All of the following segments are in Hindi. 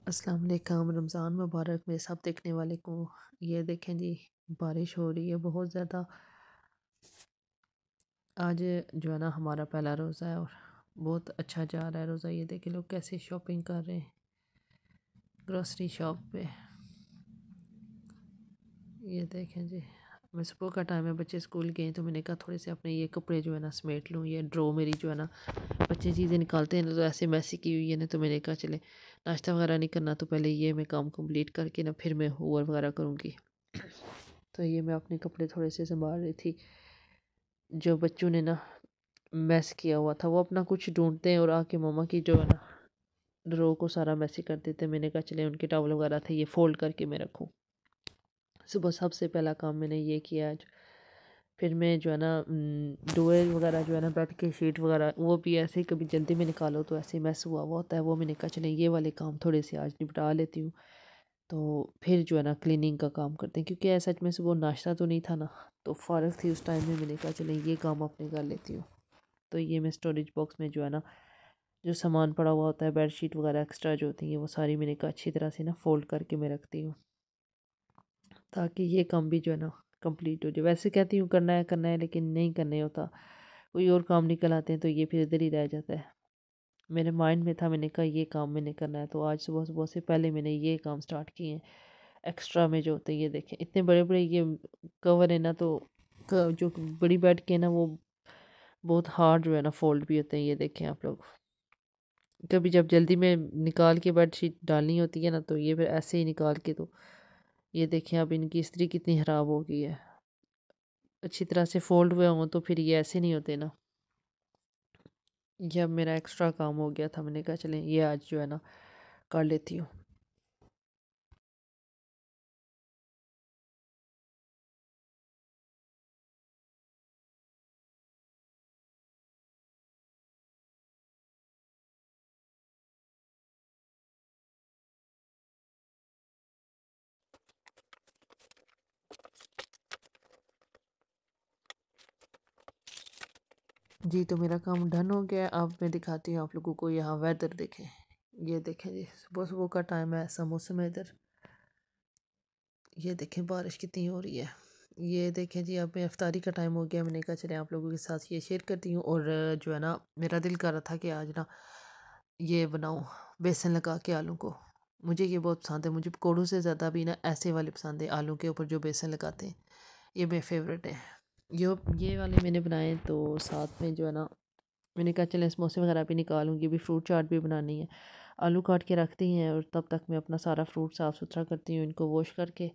अस्सलाम वालेकुम। रमज़ान मुबारक मेरे सब देखने वाले को। ये देखें जी, बारिश हो रही है बहुत ज़्यादा। आज जो है ना हमारा पहला रोज़ा है और बहुत अच्छा जा रहा है रोज़ा। ये देखें लोग कैसे शॉपिंग कर रहे हैं ग्रोसरी शॉप पे। ये देखें जी, मैं सुबह का टाइम है, बच्चे स्कूल गए तो मैंने कहा थोड़े से अपने ये कपड़े जो है ना समेट लूँ। ये ड्रॉ मेरी जो है ना, बच्चे चीज़ें निकालते हैं ना तो ऐसे मैसी की हुई है ना, तो मैंने कहा चले नाश्ता वगैरह नहीं करना तो पहले ये मैं काम कंप्लीट करके ना फिर मैं होवर वगैरह करूँगी। तो ये मैं अपने कपड़े थोड़े से संभाल रही थी। जो बच्चों ने ना मैस किया हुआ था वो अपना कुछ ढूंढते हैं और आके मम्मा की जो है ना ड्रॉ को सारा मैसी कर देते हैं। मैंने कहा चले उनके टॉवल वगैरह थे ये फोल्ड करके मैं रखूँ। सुबह सबसे पहला काम मैंने ये किया आज। फिर मैं जो है ना डोएल वगैरह जो है ना बेड के शीट वगैरह वो भी ऐसे ही कभी जल्दी में निकालो तो ऐसे मैस हुआ हुआ होता है, वो मैंने कहा चले ये वाले काम थोड़े से आज निपटा लेती हूँ। तो फिर जो है ना क्लीनिंग का काम करते हैं, क्योंकि ऐसा सच में सुबह नाश्ता तो नहीं था ना, तो फ़ारिग थी उस टाइम में, मैंने कहा चले ये काम अपने कर लेती हूँ। तो ये मैं स्टोरेज बॉक्स में जो है ना जो सामान पड़ा हुआ होता है बेडशीट वगैरह एक्स्ट्रा जो होती हैं वो सारी मैंने कहा अच्छी तरह से ना फोल्ड करके मैं रखती हूँ, ताकि ये काम भी जो है ना कंप्लीट हो जाए। वैसे कहती हूँ करना है लेकिन नहीं करने होता, कोई और काम निकल आते हैं तो ये फिर इधर ही रह जाता है। मेरे माइंड में था, मैंने कहा ये काम मैंने करना है, तो आज सुबह सुबह से पहले मैंने ये काम स्टार्ट किए हैं। एक्स्ट्रा में जो होते हैं ये देखें इतने बड़े बड़े ये कवर है ना, तो जो बड़ी बेड के ना वो बहुत हार्ड जो है ना फोल्ड भी होते हैं। ये देखें आप लोग, कभी जब जल्दी में निकाल के बेडशीट डालनी होती है ना तो ये फिर ऐसे ही निकाल के, तो ये देखें अब इनकी इस्त्री कितनी ख़राब हो गई है। अच्छी तरह से फोल्ड हुए हों तो फिर ये ऐसे नहीं होते ना। ये अब मेरा एक्स्ट्रा काम हो गया था, मैंने कहा चलें ये आज जो है ना कर लेती हूँ। जी तो मेरा काम डन हो गया। अब मैं दिखाती हूँ आप लोगों को, यहाँ वेदर देखें। ये देखें जी, सुबह सुबह का टाइम है, ऐसा मौसम है इधर। ये देखें बारिश कितनी हो रही है। ये देखें जी, अब मैं इफ्तारी का टाइम हो गया, मैंने कहा चले आप लोगों के साथ ये शेयर करती हूँ। और जो है ना मेरा दिल कर रहा था कि आज ना ये बनाऊँ बेसन लगा के आलू को। मुझे ये बहुत पसंद है, मुझे पकौड़ों से ज़्यादा भी ना ऐसे वाले पसंद है, आलू के ऊपर जो बेसन लगाते हैं, ये मेरे फेवरेट है। ये वाले मैंने बनाए, तो साथ में जो है ना मैंने कहा चलें समोसे वगैरह भी निकालूंगी, भी फ्रूट चाट भी बनानी है। आलू काट के रखती हैं और तब तक मैं अपना सारा फ्रूट साफ़ सुथरा करती हूँ, इनको वॉश करके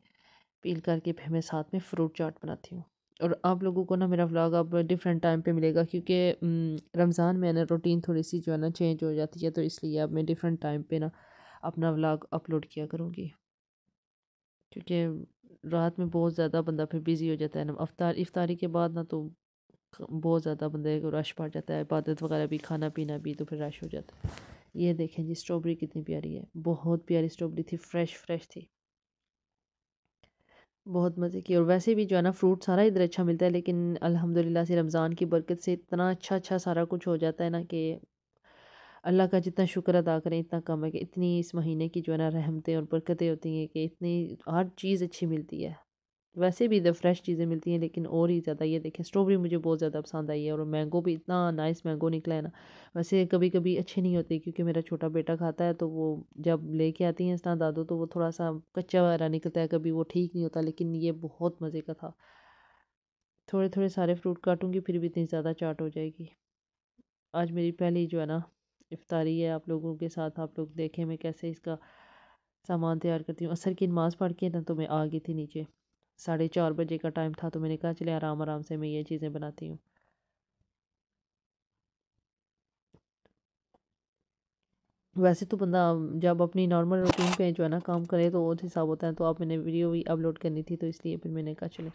पील करके फिर मैं साथ में फ्रूट चाट बनाती हूँ। और आप लोगों को ना मेरा व्लॉग अब डिफरेंट टाइम पे मिलेगा, क्योंकि रमज़ान में ना रूटीन थोड़ी सी जो है ना चेंज हो जाती है, तो इसलिए अब मैं डिफरेंट टाइम पे ना अपना व्लॉग अपलोड किया करूँगी। क्योंकि रात में बहुत ज़्यादा बंदा फिर बिज़ी हो जाता है ना, इफ्तारी के बाद ना तो बहुत ज़्यादा बंदे को रश पड़ जाता है, इबादत वगैरह भी खाना पीना भी, तो फिर रश हो जाता है। ये देखें जी स्ट्रॉबेरी कितनी प्यारी है, बहुत प्यारी स्ट्रॉबेरी थी, फ्रेश फ्रेश थी, बहुत मज़े की। और वैसे भी जो है ना फ्रूट सारा इधर अच्छा मिलता है, लेकिन अल्हम्दुलिल्लाह से रमज़ान की बरकत से इतना अच्छा अच्छा सारा कुछ हो जाता है ना कि अल्लाह का जितना शुक्र अदा करें इतना कम है। कि इतनी इस महीने की जो है ना रहमतें और बरकतें होती हैं कि इतनी हर चीज़ अच्छी मिलती है। वैसे भी इधर फ्रेश चीज़ें मिलती हैं, लेकिन और ही ज़्यादा ये देखें स्ट्रॉबेरी मुझे बहुत ज़्यादा पसंद आई है। और मैंगो भी इतना नाइस मैंगो निकला है ना। वैसे कभी कभी अच्छे नहीं होते, क्योंकि मेरा छोटा बेटा खाता है, तो वो जब लेके आती हैं इस तरह दादू, तो वो थोड़ा सा कच्चा वगैरह निकलता है, कभी वो ठीक नहीं होता। लेकिन ये बहुत मज़े का था। थोड़े थोड़े सारे फ्रूट काटूंगी फिर भी इतनी ज़्यादा चाट हो जाएगी। आज मेरी पहली जो है ना इफ्तारी है आप लोगों के साथ। आप लोग देखें मैं कैसे इसका सामान तैयार करती हूँ। असर की नमाज़ पढ़ के ना तो मैं आ गई थी नीचे, 4:30 बजे का टाइम था, तो मैंने कहा चले आराम आराम से मैं ये चीज़ें बनाती हूँ। वैसे तो बंदा जब अपनी नॉर्मल रूटीन पे जो है ना काम करे तो और हिसाब होता है, तो अब मैंने वीडियो भी अपलोड करनी थी, तो इसलिए फिर मैंने कहा चले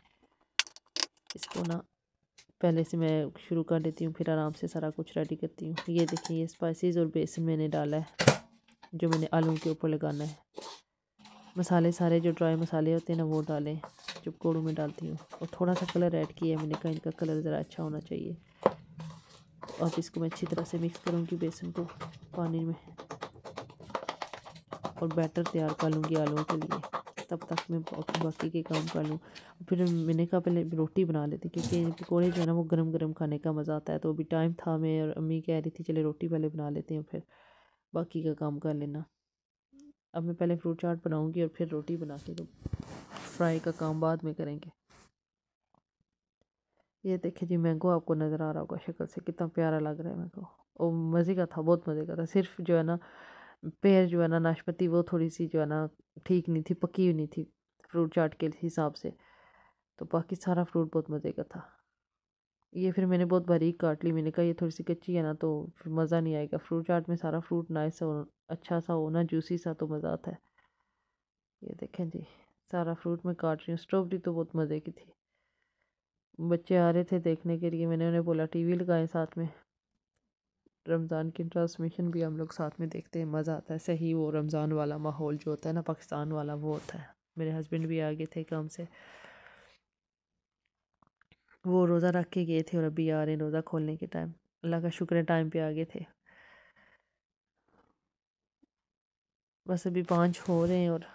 इसको ना पहले से मैं शुरू कर देती हूँ, फिर आराम से सारा कुछ रेडी करती हूँ। ये देखिए ये स्पाइसेस और बेसन मैंने डाला है जो मैंने आलू के ऊपर लगाना है। मसाले सारे जो ड्राई मसाले होते हैं ना वो डालें जो पकौड़ों में डालती हूँ। और थोड़ा सा कलर ऐड किया है मैंने कहा इनका कलर ज़रा अच्छा होना चाहिए। अब इसको मैं अच्छी तरह से मिक्स करूँगी बेसन को पानी में। और बैटर तैयार कर लूँगी आलूओं के लिए, तब तक मैं बाकी के काम कर लूँ। फिर मैंने कहा पहले रोटी बना लेती, क्योंकि पकौड़े जो है ना वो गरम गरम खाने का मज़ा आता है। तो अभी टाइम था, मैं और अम्मी कह रही थी चले रोटी पहले बना लेते हैं, फिर बाकी का काम कर लेना। अब मैं पहले फ्रूट चाट बनाऊँगी और फिर रोटी बना के, तो फ्राई का काम बाद में करेंगे। ये देखिए जी, मैंगो आपको नज़र आ रहा होगा शक्ल से, कितना प्यारा लग रहा है मैंगो। और मज़े का था, बहुत मज़े का था। सिर्फ जो है ना पेड़ जो है ना नाशपाती, वो थोड़ी सी जो है ना ठीक नहीं थी, पकी हुई नहीं थी फ्रूट चाट के हिसाब से। तो बाकी सारा फ्रूट बहुत मज़े का था। ये फिर मैंने बहुत बारीक काट ली, मैंने कहा ये थोड़ी सी कच्ची है ना तो फिर मज़ा नहीं आएगा। फ्रूट चाट में सारा फ्रूट नाइस हो, अच्छा सा हो ना, जूसी सा, तो मज़ा आता है। ये देखें जी, सारा फ्रूट मैं काट रही हूँ। स्ट्रॉबेरी तो बहुत मज़े की थी। बच्चे आ रहे थे देखने के लिए, मैंने उन्हें बोला टीवी लगाएं साथ में, रमज़ान की ट्रांसमिशन भी हम लोग साथ में देखते हैं, मज़ा आता है। सही वो रमज़ान वाला माहौल जो होता है ना पाकिस्तान वाला, वो होता है। मेरे हस्बैंड भी आ गए थे काम से, वो रोज़ा रख के गए थे और अभी आ रहे हैं रोज़ा खोलने के टाइम। अल्लाह का शुक्र है टाइम पे आ गए थे। बस अभी 5 हो रहे हैं और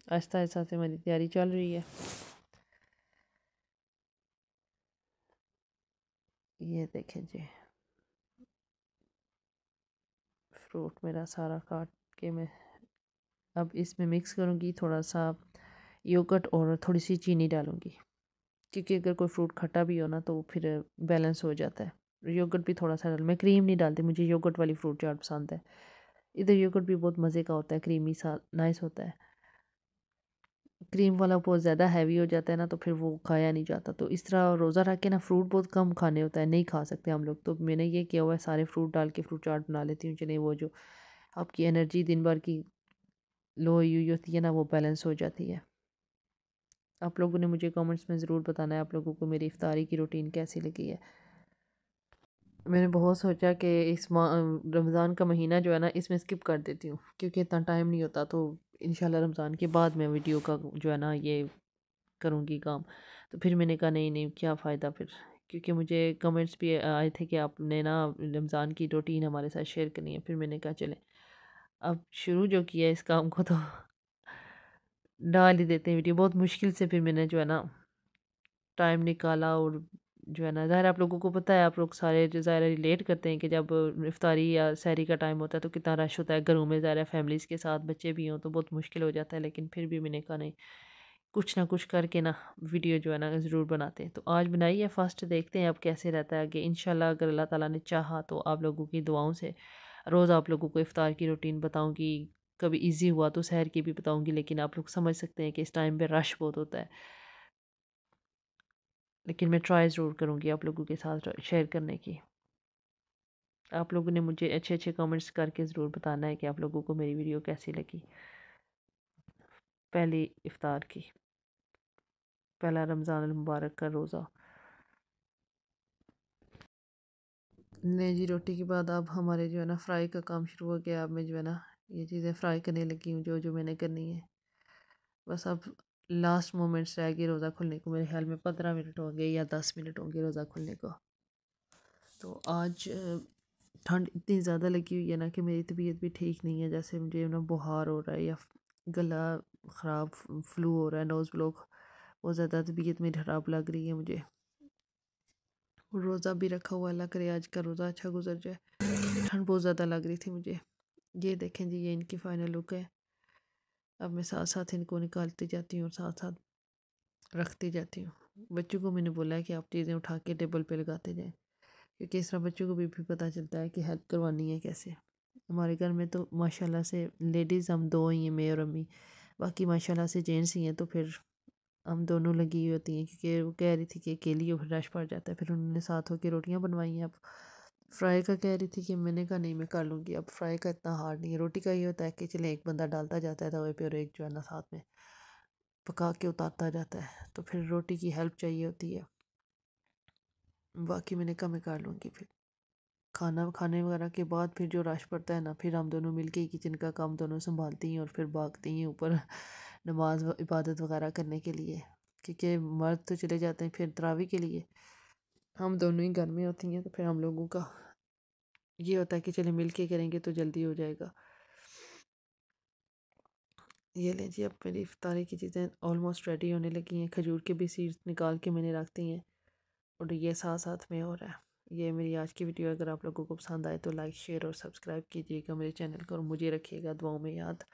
आहिस्ता आहिस्ता से मेरी तैयारी चल रही है। ये देखें जी, फ्रूट मेरा सारा काट के मैं अब इसमें मिक्स करूँगी। थोड़ा सा योगर्ट और थोड़ी सी चीनी डालूँगी, क्योंकि अगर कोई फ्रूट खट्टा भी हो ना तो फिर बैलेंस हो जाता है। योगर्ट भी थोड़ा सा डाल, मैं क्रीम नहीं डालती, मुझे योगर्ट वाली फ्रूट चाट पसंद है। इधर योगर्ट भी बहुत मज़े का होता है, क्रीमी सा नाइस होता है। क्रीम वाला बहुत ज़्यादा हैवी हो जाता है ना, तो फिर वो खाया नहीं जाता। तो इस तरह रोज़ा रख के ना फ्रूट बहुत कम खाने होता है, नहीं खा सकते हम लोग। तो मैंने ये किया हुआ है, सारे फ्रूट डाल के फ्रूट चाट बना लेती हूँ। चलिए, वो जो आपकी एनर्जी दिन भर की लो हुई होती है ना, वो बैलेंस हो जाती है। आप लोगों ने मुझे कमेंट्स में ज़रूर बताना है आप लोगों को मेरी इफ्तारी की रूटीन कैसी लगी है। मैंने बहुत सोचा कि इस रमज़ान का महीना जो है ना, इसमें स्किप कर देती हूँ, क्योंकि इतना टाइम नहीं होता। तो इंशाल्लाह रमज़ान के बाद मैं वीडियो का जो है ना ये करूँगी काम। तो फिर मैंने कहा नहीं नहीं, क्या फ़ायदा फिर, क्योंकि मुझे कमेंट्स भी आए थे कि आपने ना रमज़ान की रूटीन हमारे साथ शेयर करनी है। फिर मैंने कहा चले, अब शुरू जो किया है इस काम को, तो डाल ही देते हैं वीडियो। बहुत मुश्किल से फिर मैंने जो है ना टाइम निकाला, और जो है ना ज़ाहिर आप लोगों को पता है, आप लोग सारे जो ज़ाहिर रिलेट करते हैं कि जब इफ्तारी या सहरी का टाइम होता है तो कितना रश होता है घरों में। ज़ाहिर फैमिलीज़ के साथ बच्चे भी हों तो बहुत मुश्किल हो जाता है। लेकिन फिर भी मैंने कहा नहीं, कुछ ना कुछ करके ना वीडियो जो है ना ज़रूर बनाते हैं। तो आज बनाई है फर्स्ट, देखते हैं अब कैसे रहता है आगे। इंशाल्लाह अगर अल्लाह ताला ने चाहा तो आप लोगों की दुआओं से रोज़ आप लोगों को इफ्तार की रूटीन बताऊँगी। कभी ईज़ी हुआ तो सहर की भी बताऊँगी, लेकिन आप लोग समझ सकते हैं कि इस टाइम पे रश बहुत होता है। लेकिन मैं ट्राई ज़रूर करूँगी आप लोगों के साथ शेयर करने की। आप लोगों ने मुझे अच्छे अच्छे कमेंट्स करके ज़रूर बताना है कि आप लोगों को मेरी वीडियो कैसी लगी। पहली इफ्तार की, पहला रमज़ान मुबारक का रोज़ा। नहीं जी, रोटी के बाद अब हमारे जो है ना फ्राई का काम शुरू हो गया। अब मैं जो है ना ये चीज़ें फ्राई करने लगी हूँ, जो जो मैंने करनी है। बस अब लास्ट मोमेंट्स रह गए रोज़ा खुलने को। मेरे ख्याल में 15 मिनट होंगे या 10 मिनट होंगे रोज़ा खुलने को। तो आज ठंड इतनी ज़्यादा लगी हुई है ना कि मेरी तबीयत भी ठीक नहीं है। जैसे मुझे ना बुखार हो रहा है या गला ख़राब, फ्लू हो रहा है, नोज़ ब्लॉक, बहुत ज़्यादा तबीयत मेरी ख़राब लग रही है मुझे। रोज़ा भी रखा हुआ, अल्लाह करे आज का रोज़ा अच्छा गुजर जाए। ठंड बहुत ज़्यादा लग रही थी मुझे। ये देखें जी, ये इनकी फ़ाइनल लुक है। अब मैं साथ साथ इनको निकालती जाती हूँ और साथ साथ रखती जाती हूँ। बच्चों को मैंने बोला है कि आप चीज़ें उठा के टेबल पे लगाते जाएँ, क्योंकि इस तरह बच्चों को भी पता चलता है कि हेल्प करवानी है कैसे। हमारे घर में तो माशाल्लाह से लेडीज़ हम दो ही हैं, मैं और अम्मी। बाकी माशाल्लाह से जेंट्स ही हैं, तो फिर हम दोनों लगी हुई होती हैं, क्योंकि वो कह रही थी कि अकेली हो फिर रश पड़ जाता है। फिर उन्होंने साथ होकर रोटियां बनवाई हैं। अब फ्राई का कह रही थी कि मैंने कहा नहीं मैं कर लूँगी। अब फ्राई का इतना हार्ड नहीं है। रोटी का ये होता है कि चले एक बंदा डालता जाता है तवे पे और एक जो है ना साथ में पका के उतारता जाता है, तो फिर रोटी की हेल्प चाहिए होती है। बाकी मैंने कहा मैं कर लूँगी। फिर खाना खाने वगैरह के बाद फिर जो रश पड़ता है ना, फिर हम दोनों मिलके ही किचन का काम दोनों संभालती हैं और फिर भागती हैं ऊपर नमाज इबादत वगैरह करने के लिए, क्योंकि मर्द तो चले जाते हैं फिर तरावी के लिए। हम दोनों ही घर में होती हैं, तो फिर हम लोगों का ये होता है कि चले मिल के करेंगे तो जल्दी हो जाएगा। ये लें जी, अब मेरी इफ्तारी की चीज़ें ऑलमोस्ट रेडी होने लगी हैं। खजूर के भी सीड्स निकाल के मैंने रख दी हैं और ये साथ साथ में हो रहा है। ये मेरी आज की वीडियो अगर आप लोगों को पसंद आए तो लाइक शेयर और सब्सक्राइब कीजिएगा मेरे चैनल को और मुझे रखिएगा दुआओं में याद।